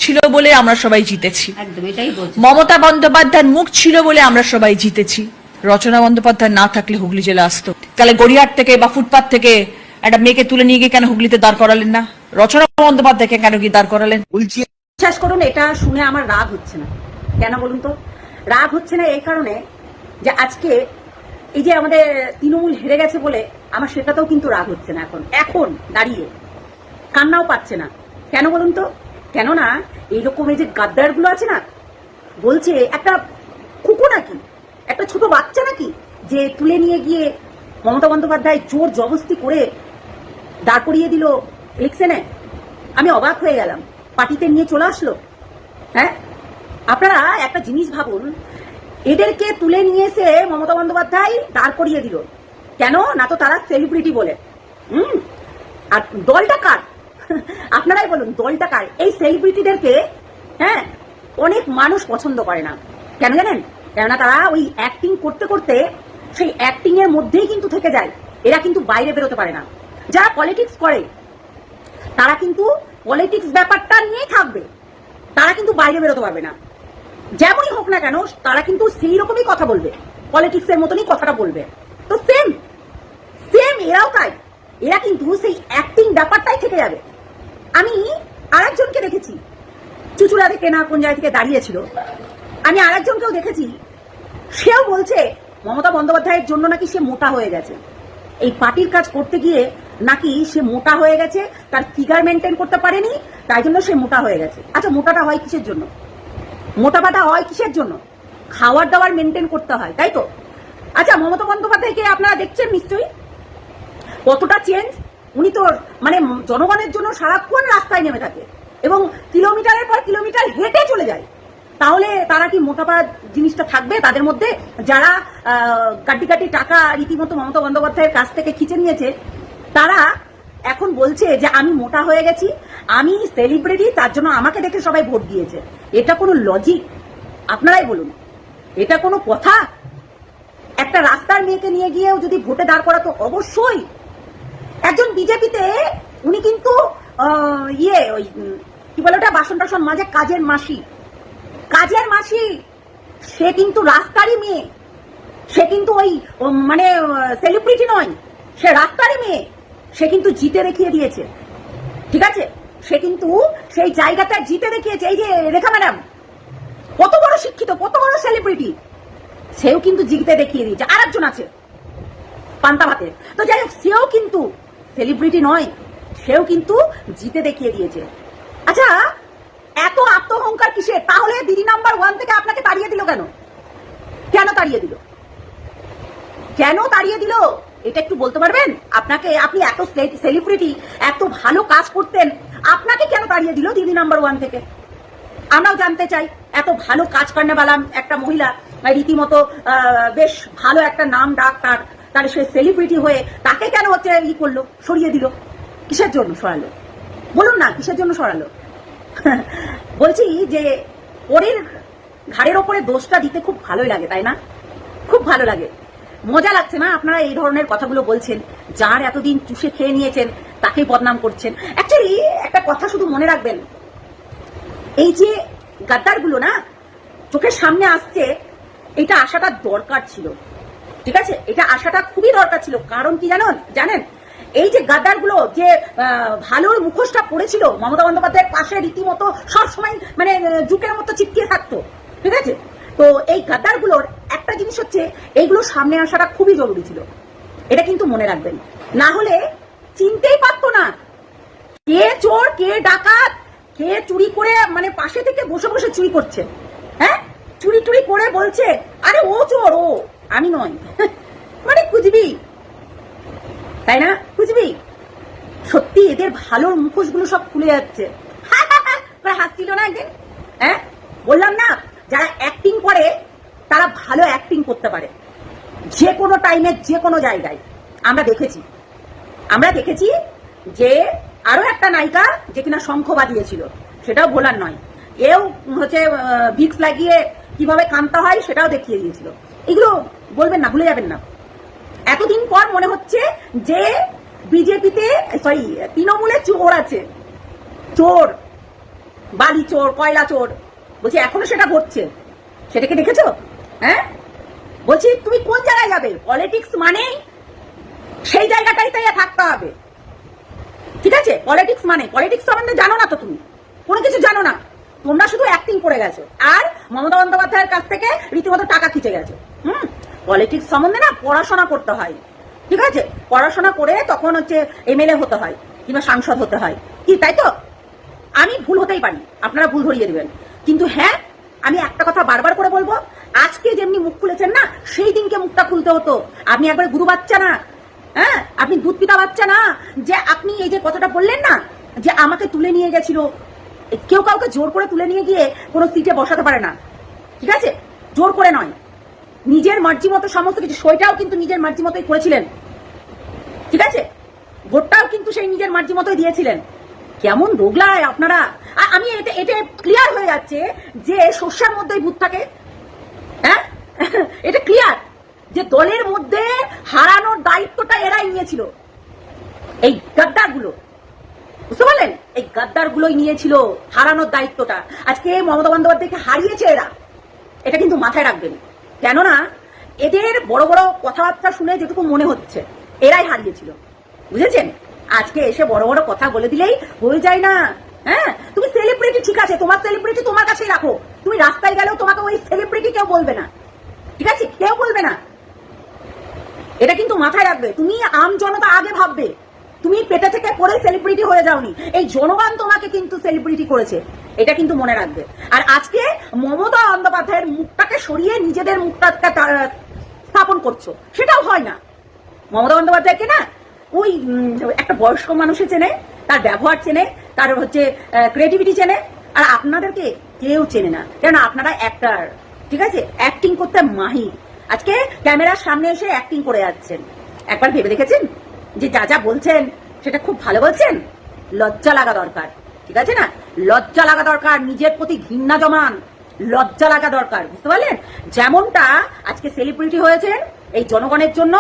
ছিল বলে আমরা সবাই জিতেছি। একদম এটাই বলছি। মমতা বন্দ্যোপাধ্যায়ের মুখ ছিল বলে আমরা সবাই জিতেছি। রচনা বন্দ্যোপাধ্যায় না থাকলে হুগলি জেলা আসতো। তাহলে গড়িয়াহাট থেকে বা ফুটপাথ থেকে একটা মেয়েকে তুলে নিয়ে গিয়ে কেন হুগলিতে দাঁড় করালেন না? রচনা বন্দ্যোপাধ্যায়কে কেন গিয়ে দাঁড় করালেন? বলছি বিশ্বাস করুন, এটা শুনে আমার রাগ হচ্ছে না। কেন বলুন তো? রাগ হচ্ছে না এই কারণে যে আজকে এই যে আমাদের তৃণমূল হেরে গেছে বলে আমার সেটাতেও কিন্তু রাগ হচ্ছে না। এখন দাঁড়িয়ে কান্নাও পাচ্ছে না। কেন বলুন তো? কেননা এইরকম এই যে গাদ্দারগুলো আছে না, বলছে একটা কুকুর নাকি, একটা ছোট বাচ্চা নাকি, যে তুলে নিয়ে গিয়ে মমতা বন্দ্যোপাধ্যায় জোর জবরদস্তি করে দাঁড় করিয়ে দিল ইলেকশনে। আমি অবাক হয়ে গেলাম। পার্টিতে নিয়ে চলে আসলো। হ্যাঁ, আপনারা একটা জিনিস ভাবুন, এদেরকে তুলে নিয়ে এসে মমতা বন্দ্যোপাধ্যায় দাঁড় করিয়ে দিল কেন? না তো তারা সেলিব্রিটি বলে। আর দলটা কার? আপনারাই বলুন, দলটা কার? এই সেলিব্রিটিদেরকে হ্যাঁ অনেক মানুষ পছন্দ করে না। কেন জানেন? কেননা তারা ওই অ্যাক্টিং করতে করতে সেই অ্যাক্টিং এর মধ্যেই কিন্তু থেকে যায়। এরা কিন্তু বাইরে বেরোতে পারে না। যারা পলিটিক্স করে তারা কিন্তু পলিটিক্স ব্যাপারটা নিয়েই থাকবে, তারা কিন্তু বাইরে বেরোতে পারবে না। যেমনই হোক না কেন তারা কিন্তু সেই রকমই কথা বলবে, পলিটিক্স এর মতনই কথাটা বলবে। তো সেম এরাও তাই। এরা কিন্তু সেই অ্যাক্টিং ব্যাপারটাই থেকে যাবে। আমি আরেকজনকে দেখেছি, চুচুড়া থেকে না কোন জায়গা থেকে দাঁড়িয়েছিল, আমি আরেকজনকেও দেখেছি, সেও বলছে মমতা বন্দ্যোপাধ্যায়ের জন্য নাকি সে মোটা হয়ে গেছে। এই পার্টির কাজ করতে গিয়ে নাকি সে মোটা হয়ে গেছে, তার ফিগার মেনটেন করতে পারেনি, তাই জন্য সে মোটা হয়ে গেছে। আচ্ছা, মোটাটা হয় কিসের জন্য? মোটাপাটা হয় কিসের জন্য? খাওয়ার দাওয়ার মেনটেন করতে হয়, তাই তো? আচ্ছা, মমতা বন্দ্যোপাধ্যায়কে আপনারা দেখছেন নিশ্চয়ই কতটা চেঞ্জ। উনি তো মানে জনগণের জন্য সারাক্ষণ রাস্তায় নেমে থাকে এবং কিলোমিটারের পর কিলোমিটার হেঁটে চলে যায়। তাহলে তারা কি মোটাপা জিনিসটা থাকবে তাদের মধ্যে? যারা কাটি কাটি টাকা রীতিমতো মমতা বন্দ্যোপাধ্যায়ের কাছ থেকে খিচে নিয়েছে, তারা এখন বলছে যে আমি মোটা হয়ে গেছি, আমি সেলিব্রিটি, তার জন্য আমাকে দেখে সবাই ভোট দিয়েছে। এটা কোনো লজিক? আপনারাই বলুন, এটা কোনো কথা? একটা রাস্তার মেয়েকে নিয়ে গিয়েও যদি ভোটে দাঁড় করাতো, অবশ্যই একজন বিজেপিতে উনি কিন্তু ওই কি বলে ওটা, বাসন টাসন মাঝে কাজের মাসি, সে কিন্তু রাস্তারই মেয়ে, সে কিন্তু ওই মানে সেলিব্রিটি নয়, সে রাস্তারই মেয়ে। সে কিন্তু জিতে দেখিয়ে দিয়েছে, ঠিক আছে? সে কিন্তু সেই জায়গাটা জিতে দেখিয়েছে। এই যে রেখা ম্যাডাম, কত বড় শিক্ষিত, কত বড় সেলিব্রিটি, সেও কিন্তু জিতে দেখিয়ে দিয়েছে। আর একজন আছে পান্তা ভাতে, তো যাই হোক, সেও কিন্তু সেলিব্রিটি নয়, সেও কিন্তু জিতে দেখিয়ে দিয়েছে। আচ্ছা, এত আত্মহংকার কিসের? তাহলে দিদি নাম্বার 1 থেকে আপনাকে তাড়িয়ে দিল কেন? কেন তাড়িয়ে দিল? কেন তাড়িয়ে দিল এটা একটু বলতে পারবেন? আপনাকে, আপনি এত সেলিব্রিটি, এত ভালো কাজ করতেন, আপনাকে কেন তাড়িয়ে দিল দিদি নাম্বার 1 থেকে? আমরাও জানতে চাই। এত ভালো কাজ করনে वाला একটা মহিলা, রীতিমতো বেশ ভালো একটা নাম ডাক তার, তাহলে সে সেলিব্রিটি হয়ে তাকে কেন হচ্ছে করলো, সরিয়ে দিল? কিসের জন্য সরালো বলুন না? কিসের জন্য সরালো? বলছি যে ওরের ঘাড়ের ওপরে দোষটা দিতে খুব ভালোই লাগে, তাই না? খুব ভালো লাগে, মজা লাগছে না? আপনারা এই ধরনের কথাগুলো বলছেন, যার এতদিন চুষে খেয়ে নিয়েছেন তাকে বদনাম করছেন। অ্যাকচুয়ালি একটা কথা শুধু মনে রাখবেন, এই যে গাদ্দারগুলো না চোখের সামনে আসছে, এটা আসাটা দরকার ছিল, ঠিক আছে? এটা আসাটা খুবই দরকার ছিল। কারণ কি জানেন? এই যে গাদ্দারগুলো যে ভালো মুখোশটা পড়েছিল মমতা বন্দ্যোপাধ্যায়ের পাশে, রীতিমতো সবসময় মানে জুকের মতো চিপকিয়ে থাকতো, ঠিক আছে? তো এই গাদ্দারগুলোর একটা জিনিস হচ্ছে, এইগুলো সামনে আসাটা খুবই জরুরি ছিল। এটা কিন্তু মনে রাখবেন, না হলে চিনতেই পারতো না কে চোর, কে ডাকাত, কে চুরি করে, মানে পাশে থেকে বসে বসে চুরি করছে। হ্যাঁ, চুরি টুরি করে বলছে আরে ও চোর, ও আমি নয়। মানে খুঁজবি, তাই না? খুঁজবি। সত্যি এদের ভালোর মুখোশগুলো সব খুলে যাচ্ছে। হাসছিল না একদিন? হ্যাঁ, বললাম না, যারা অ্যাক্টিং করে তারা ভালো অ্যাক্টিং করতে পারে যে কোনো টাইমে, যে কোনো জায়গায়। আমরা দেখেছি যে আরো একটা নায়িকা যে কিনা শঙ্খ বাজিয়েছিল, সেটাও ভোলার নয়। এও হচ্ছে ভিক্স লাগিয়ে কিভাবে কানতে হয় সেটাও দেখিয়ে দিয়েছিল। এগুলো বলবেন না, ভুলে যাবেন না। এতদিন পর মনে হচ্ছে যে বিজেপিতে, তৃণমূলে চোর আছে, চোর। বালি চোর, কয়লা চোর, বলছি এখনো সেটা ঘটছে, সেটাকে দেখেছো? হ্যাঁ, বলছি তুমি কোন জায়গায় যাবে? পলিটিক্স মানে সেই জায়গাটাই তাই থাকতে হবে, ঠিক আছে? পলিটিক্স মানে, পলিটিক্স সম্বন্ধে জানো না তো, তুমি কোনো কিছু জানো না, তোমরা শুধু অ্যাক্টিং করে গেছো আর মমতা বন্দ্যোপাধ্যায়ের কাছ থেকে রীতিমতো টাকা খিচে গেছো। পলিটিক্স সম্বন্ধে না পড়াশোনা করতে হয়, ঠিক আছে? পড়াশোনা করে তখন হচ্ছে এমএলএ হতে হয় কিংবা সাংসদ হতে হয়, কি তাই তো? আমি ভুল হতেই পারি, আপনারা ভুল ধরিয়ে দিবেন, কিন্তু হ্যাঁ আমি একটা কথা বারবার করে বলবো, আজকে যেমনি মুখ খুলেছেন না, সেই দিনকে মুখটা খুলতে হতো। আপনি একবার গুরু বাচ্চা না, হ্যাঁ, আপনি দুধ পিতা বাচ্চা না, যে আপনি এই যে কথাটা বললেন না, যে আমাকে তুলে নিয়ে গেছিল, কেউ কাউকে জোর করে তুলে নিয়ে গিয়ে কোনো সিটে বসাতে পারে না, ঠিক আছে? জোর করে নয়, নিজের মার্জি মতো সমস্ত কিছু, সইটাও কিন্তু নিজের মার্জি মতোই করেছিলেন, ঠিক আছে? ভোটটাও কিন্তু সেই নিজের মার্জি মতোই দিয়েছিলেন। কেমন রোগলায় আপনারা! আমি এটা ক্লিয়ার হয়ে যাচ্ছে যে শস্যার মধ্যেই ভূত থাকে, হ্যাঁ এটা ক্লিয়ার যে দলের মধ্যে হারানোর দায়িত্বটা এরাই নিয়েছিল, এই গাদ্দার গুলো, বুঝতে পারলেন? এই গাদ্দার গুলোই নিয়েছিল হারানোর দায়িত্বটা। আজকে মমতা বন্দ্যোপাধ্যায়কে হারিয়েছে এরা, এটা কিন্তু মাথায় রাখবেন, কেননা এদের বড় বড় কথাবার্তা শুনে যেটুকু মনে হচ্ছে এরাই হারিয়েছিল, বুঝেছেন? আজকে এসে বড় বড় কথা বলে দিলেই হয়ে যায় না। হ্যাঁ, তুমি সেলিব্রিটি, ঠিক আছে, তোমার সেলিব্রিটি তোমার কাছেই রাখো, তুমি রাস্তায় গেলেও তোমাকে ওই সেলিব্রিটি কেউ বলবে না, ঠিক আছে? কেউ বলবে না, এটা কিন্তু মাথায় রাখবে। তুমি আম জনতা আগে ভাববে, তুমি পেটে থেকে পড়ে সেলিব্রিটি হয়ে যাওনি, এই জনগণ তোমাকে কিন্তু সেলিব্রিটি করেছে, এটা কিন্তু মনে রাখবে। আর আজকে মমতা বন্দ্যোপাধ্যায়ের মুখটাকে সরিয়ে নিজেদের মুখটাকে স্থাপন করছো, সেটাও হয় না। মমতা বন্দ্যোপাধ্যায়কে না ওই একটা বয়স্ক মানুষে চেনে, তার ব্যবহার চেনে, তার হচ্ছে ক্রিয়েটিভিটি চেনে, আর আপনাদেরকে কেউ চেনে না, কেন আপনারা অ্যাক্টর, ঠিক আছে? অ্যাক্টিং করতে মাহির। আজকে ক্যামেরার সামনে এসে অ্যাক্টিং করে যাচ্ছেন, একবার ভেবে দেখেছেন যে যা যা বলছেন সেটা খুব ভালো বলছেন? লজ্জা লাগা দরকার, ঠিক আছে না? লজ্জা লাগা দরকার, নিজের প্রতি ঘৃণা জমান, লজ্জা লাগা দরকার, বুঝতে পারলেন? যেমনটা আজকে সেলিব্রিটি হয়েছেন এই জনগণের জন্য,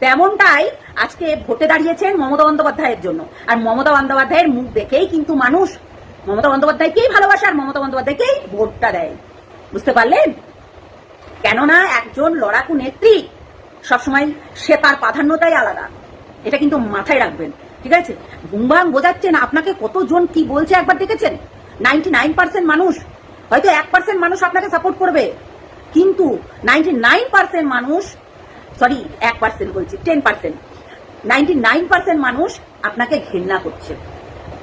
তেমনটাই আজকে ভোটে দাঁড়িয়েছেন মমতা বন্দ্যোপাধ্যায়ের জন্য। আর মমতা বন্দ্যোপাধ্যায়ের মুখ দেখেই কিন্তু মানুষ মমতা বন্দ্যোপাধ্যায়কেই ভালোবাসে আর মমতা বন্দ্যোপাধ্যায়কেই ভোটটা দেয়, বুঝতে পারলেন? কেননা একজন লড়াকু নেত্রী সবসময় সে তার প্রাধান্যতাই আলাদা, এটা কিন্তু মাথায় রাখবেন, ঠিক আছে? বুমবাং বোঝাচ্ছেন, আপনাকে কতজন কি বলছে একবার দেখেছেন? 99% মানুষ, হয়তো 1% মানুষ আপনাকে সাপোর্ট করবে, কিন্তু 99% মানুষ, সরি 1% বলছি, 10%, 99% মানুষ আপনাকে ঘৃণা করছে,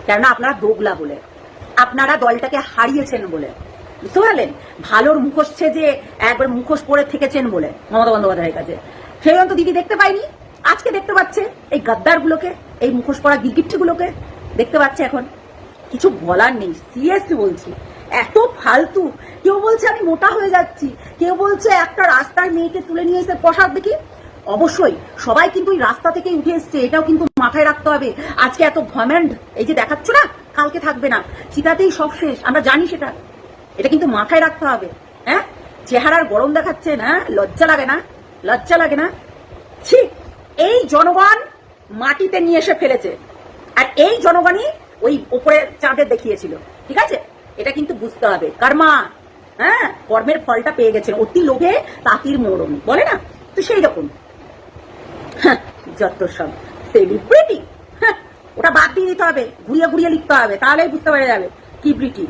কেননা আপনারা দোগলা বলে, আপনারা দলটাকে হারিয়েছেন বলে, বুঝতে পারলেন? ভালোর মুখোশ যে একবার মুখোশ পরে থেকেছেন বলে মমতা বন্দ্যোপাধ্যায়ের কাছে, সেই অন্ত দিদি দেখতে পাইনি, আজকে দেখতে পাচ্ছে এই গাদ্দার গুলোকে, এই মুখোশ পরা গিরগিট্টি গুলোকে দেখতে পাচ্ছে। এখন কিছু বলার নেই, সিরিয়াসলি বলছি, এত ফালতু। কেউ বলছে আমি মোটা হয়ে যাচ্ছি, কেউ বলছে একটা রাস্তার মেয়েকে তুলে নিয়ে এসে প্রসাদ দেখি। অবশ্যই সবাই কিন্তু ওই রাস্তা থেকেই উঠে এসছে, এটাও কিন্তু মাথায় রাখতে হবে। আজকে এত ভমেন্ট এই যে দেখাচ্ছ না, কালকে থাকবে না, চিতাতেই সব শেষ, আমরা জানি সেটা, এটা কিন্তু মাথায় রাখতে হবে। হ্যাঁ, চেহারার গরম দেখাচ্ছেন, হ্যাঁ, লজ্জা লাগে না? লজ্জা লাগে না? ছি, এই জনগণ মাটিতে নিয়ে এসে ফেলেছে, আর এই জনগণই ওই উপরে চাঁদে দেখিয়েছিল, ঠিক আছে? এটা কিন্তু বুঝতে হবে, কর্মা, হ্যাঁ, কর্মের ফলটা পেয়ে গেছেন। অতি লোভে তাঁতির মরণ বলে না, তো সেই রকম যত সব সেলিব্রিটি, ওটা বাদ দিয়ে দিতে হবে, ঘুরিয়ে ঘুরিয়ে লিখতে হবে, তাহলেই বুঝতে পারা যাবে কি ব্রিটি।